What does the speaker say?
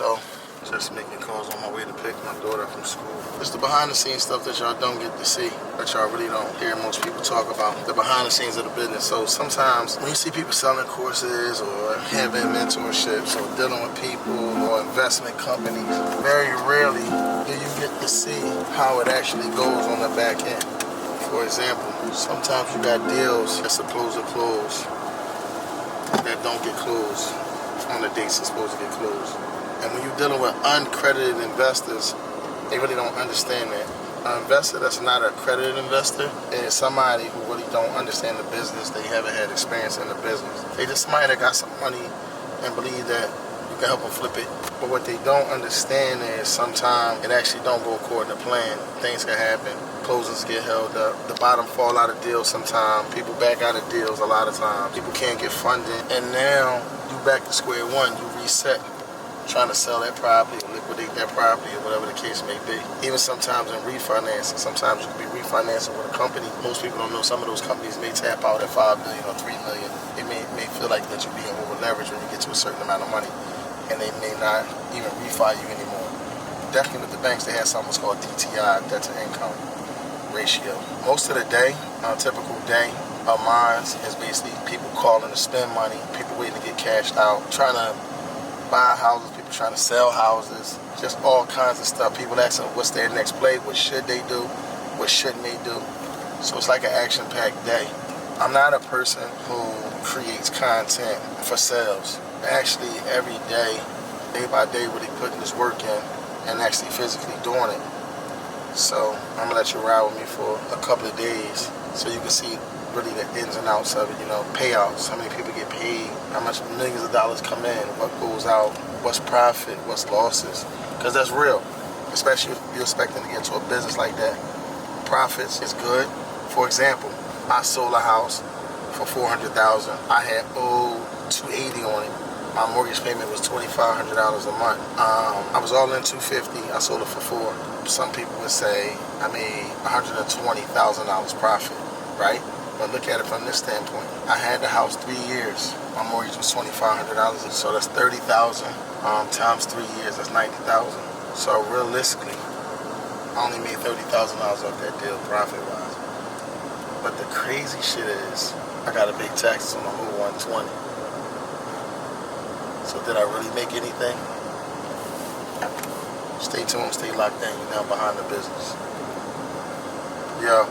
So, just making calls on my way to pick my daughter from school. It's the behind the scenes stuff that y'all don't get to see, that y'all really don't hear most people talk about. The behind the scenes of the business. So sometimes when you see people selling courses or having mentorships or dealing with people or investment companies, very rarely do you get to see how it actually goes on the back end. For example, sometimes you got deals that's supposed to close that don't get closed on the dates it's supposed to get closed. And when you're dealing with uncredited investors, they really don't understand that. An investor that's not an accredited investor is somebody who really don't understand the business. They haven't had experience in the business. They just somebody that got some money and believe that you can help them flip it. But what they don't understand is sometimes it actually don't go according to plan. Things can happen. Closings get held up. The bottom fall out of deals sometimes. People back out of deals a lot of times. People can't get funding. And now you back to square one. You reset. Trying to sell that property or liquidate that property or whatever the case may be. Even sometimes in refinancing, sometimes you could be refinancing with a company. Most people don't know some of those companies may tap out at $5 million or $3 million. It may feel like that you're being over leveraged when you get to a certain amount of money, and they may not even refi you anymore. Definitely with the banks, they have something called DTI, debt to income ratio. Most of the day, a typical day of mine is basically people calling to spend money, people waiting to get cashed out, trying to buy houses, people trying to sell houses, just all kinds of stuff. People asking what's their next play, what should they do, what shouldn't they do. So it's like an action-packed day. I'm not a person who creates content for sales. Actually, every day by day, really putting this work in and actually physically doing it. So I'm gonna let you ride with me for a couple of days so you can see really the ins and outs of it, payouts, how many people get paid, how much millions of dollars come in, what goes out, what's profit, what's losses, because that's real, especially if you're expecting to get into a business like that. Profits is good. For example, I sold a house for $400,000. I had owed $280 on it. My mortgage payment was $2,500 a month. I was all in $250. I sold it for $4. Some people would say I made $120,000 profit, right? But look at it from this standpoint. I had the house 3 years. My mortgage was $2,500, so that's $30,000 times 3 years. That's $90,000. So realistically, I only made $30,000 off that deal profit-wise. But the crazy shit is, I gotta pay taxes on the whole 120. So did I really make anything? Stay tuned, stay locked in. You're now behind the business. Yo.